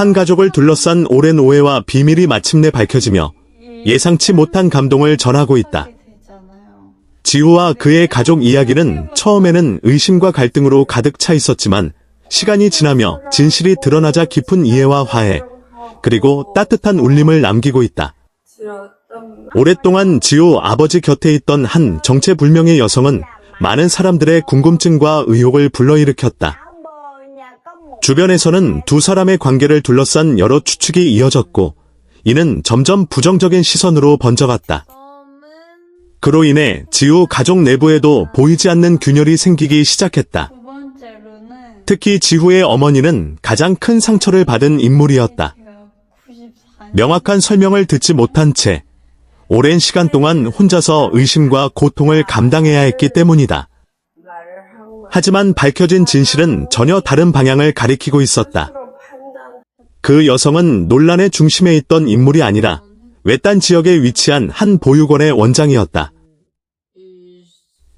한 가족을 둘러싼 오랜 오해와 비밀이 마침내 밝혀지며 예상치 못한 감동을 전하고 있다. 지우와 그의 가족 이야기는 처음에는 의심과 갈등으로 가득 차 있었지만 시간이 지나며 진실이 드러나자 깊은 이해와 화해, 그리고 따뜻한 울림을 남기고 있다. 오랫동안 지우 아버지 곁에 있던 한 정체불명의 여성은 많은 사람들의 궁금증과 의혹을 불러일으켰다. 주변에서는 두 사람의 관계를 둘러싼 여러 추측이 이어졌고, 이는 점점 부정적인 시선으로 번져갔다. 그로 인해 지우 가족 내부에도 보이지 않는 균열이 생기기 시작했다. 특히 지우의 어머니는 가장 큰 상처를 받은 인물이었다. 명확한 설명을 듣지 못한 채 오랜 시간 동안 혼자서 의심과 고통을 감당해야 했기 때문이다. 하지만 밝혀진 진실은 전혀 다른 방향을 가리키고 있었다. 그 여성은 논란의 중심에 있던 인물이 아니라 외딴 지역에 위치한 한 보육원의 원장이었다.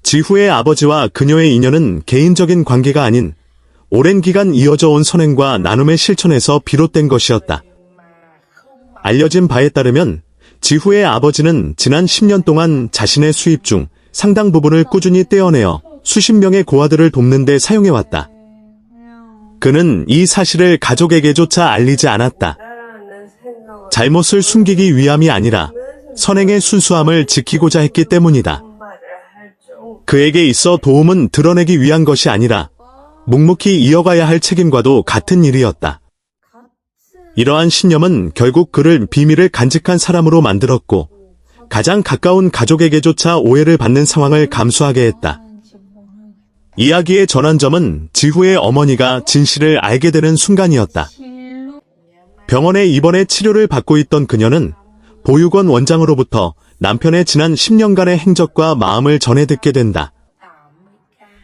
지후의 아버지와 그녀의 인연은 개인적인 관계가 아닌 오랜 기간 이어져 온 선행과 나눔의 실천에서 비롯된 것이었다. 알려진 바에 따르면 지후의 아버지는 지난 10년 동안 자신의 수입 중 상당 부분을 꾸준히 떼어내어 수십 명의 고아들을 돕는 데 사용해왔다. 그는 이 사실을 가족에게조차 알리지 않았다. 잘못을 숨기기 위함이 아니라 선행의 순수함을 지키고자 했기 때문이다. 그에게 있어 도움은 드러내기 위한 것이 아니라 묵묵히 이어가야 할 책임과도 같은 일이었다. 이러한 신념은 결국 그를 비밀을 간직한 사람으로 만들었고, 가장 가까운 가족에게조차 오해를 받는 상황을 감수하게 했다. 이야기의 전환점은 지후의 어머니가 진실을 알게 되는 순간이었다. 병원에 입원해 치료를 받고 있던 그녀는 보육원 원장으로부터 남편의 지난 10년간의 행적과 마음을 전해 듣게 된다.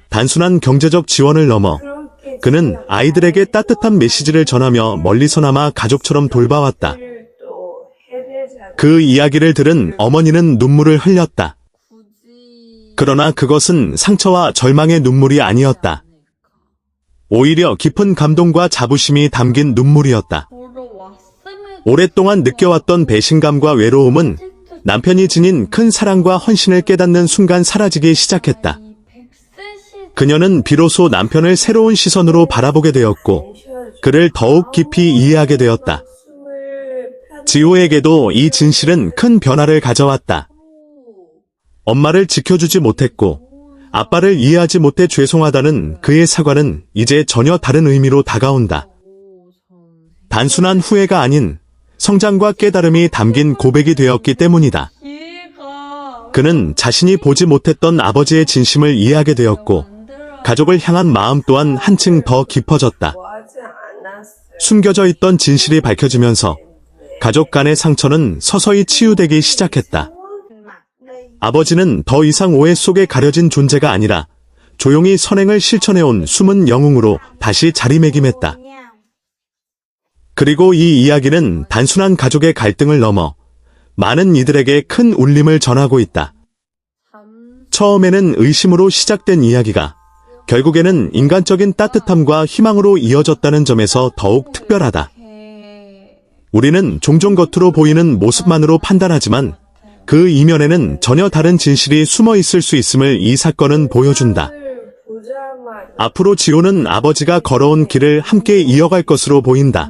단순한 경제적 지원을 넘어 그는 아이들에게 따뜻한 메시지를 전하며 멀리서나마 가족처럼 돌봐왔다. 그 이야기를 들은 어머니는 눈물을 흘렸다. 그러나 그것은 상처와 절망의 눈물이 아니었다. 오히려 깊은 감동과 자부심이 담긴 눈물이었다. 오랫동안 느껴왔던 배신감과 외로움은 남편이 지닌 큰 사랑과 헌신을 깨닫는 순간 사라지기 시작했다. 그녀는 비로소 남편을 새로운 시선으로 바라보게 되었고, 그를 더욱 깊이 이해하게 되었다. 지호에게도 이 진실은 큰 변화를 가져왔다. 엄마를 지켜주지 못했고, 아빠를 이해하지 못해 죄송하다는 그의 사과는 이제 전혀 다른 의미로 다가온다. 단순한 후회가 아닌 성장과 깨달음이 담긴 고백이 되었기 때문이다. 그는 자신이 보지 못했던 아버지의 진심을 이해하게 되었고, 가족을 향한 마음 또한 한층 더 깊어졌다. 숨겨져 있던 진실이 밝혀지면서 가족 간의 상처는 서서히 치유되기 시작했다. 아버지는 더 이상 오해 속에 가려진 존재가 아니라 조용히 선행을 실천해온 숨은 영웅으로 다시 자리매김했다. 그리고 이 이야기는 단순한 가족의 갈등을 넘어 많은 이들에게 큰 울림을 전하고 있다. 처음에는 의심으로 시작된 이야기가 결국에는 인간적인 따뜻함과 희망으로 이어졌다는 점에서 더욱 특별하다. 우리는 종종 겉으로 보이는 모습만으로 판단하지만 그 이면에는 전혀 다른 진실이 숨어 있을 수 있음을 이 사건은 보여준다. 앞으로 지호는 아버지가 걸어온 길을 함께 이어갈 것으로 보인다.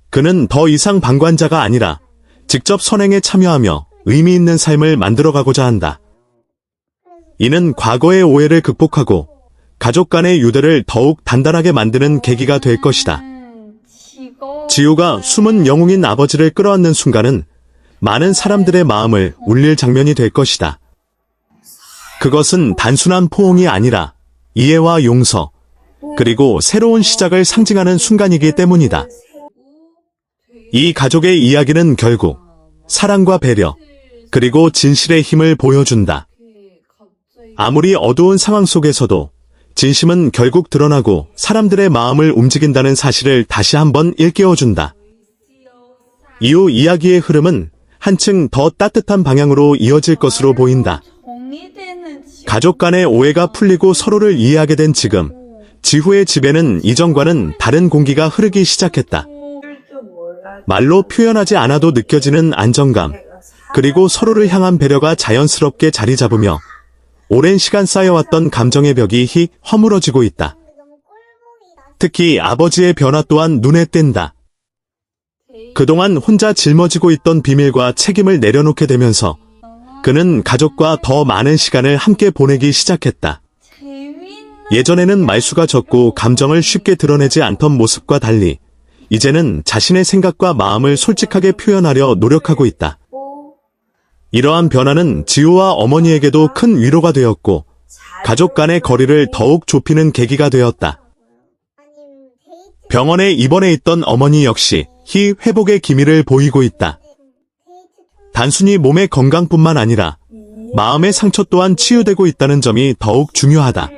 그는 더 이상 방관자가 아니라 직접 선행에 참여하며 의미 있는 삶을 만들어가고자 한다. 이는 과거의 오해를 극복하고 가족 간의 유대를 더욱 단단하게 만드는 계기가 될 것이다. 지우가 숨은 영웅인 아버지를 끌어안는 순간은 많은 사람들의 마음을 울릴 장면이 될 것이다. 그것은 단순한 포옹이 아니라 이해와 용서, 그리고 새로운 시작을 상징하는 순간이기 때문이다. 이 가족의 이야기는 결국 사랑과 배려, 그리고 진실의 힘을 보여준다. 아무리 어두운 상황 속에서도 진심은 결국 드러나고 사람들의 마음을 움직인다는 사실을 다시 한번 일깨워준다. 이후 이야기의 흐름은 한층 더 따뜻한 방향으로 이어질 것으로 보인다. 가족 간의 오해가 풀리고 서로를 이해하게 된 지금, 지후의 집에는 이전과는 다른 공기가 흐르기 시작했다. 말로 표현하지 않아도 느껴지는 안정감, 그리고 서로를 향한 배려가 자연스럽게 자리 잡으며 오랜 시간 쌓여왔던 감정의 벽이 허물어지고 있다. 특히 아버지의 변화 또한 눈에 띈다. 그동안 혼자 짊어지고 있던 비밀과 책임을 내려놓게 되면서 그는 가족과 더 많은 시간을 함께 보내기 시작했다. 예전에는 말수가 적고 감정을 쉽게 드러내지 않던 모습과 달리 이제는 자신의 생각과 마음을 솔직하게 표현하려 노력하고 있다. 이러한 변화는 지우와 어머니에게도 큰 위로가 되었고 가족 간의 거리를 더욱 좁히는 계기가 되었다. 병원에 입원해 있던 어머니 역시 회복의 기미를 보이고 있다. 단순히 몸의 건강뿐만 아니라 마음의 상처 또한 치유되고 있다는 점이 더욱 중요하다.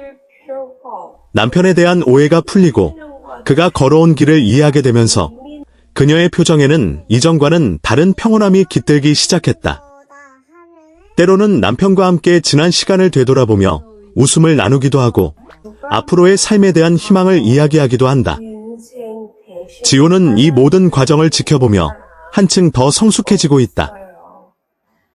남편에 대한 오해가 풀리고 그가 걸어온 길을 이해하게 되면서 그녀의 표정에는 이전과는 다른 평온함이 깃들기 시작했다. 때로는 남편과 함께 지난 시간을 되돌아보며 웃음을 나누기도 하고 앞으로의 삶에 대한 희망을 이야기하기도 한다. 지호는 이 모든 과정을 지켜보며 한층 더 성숙해지고 있다.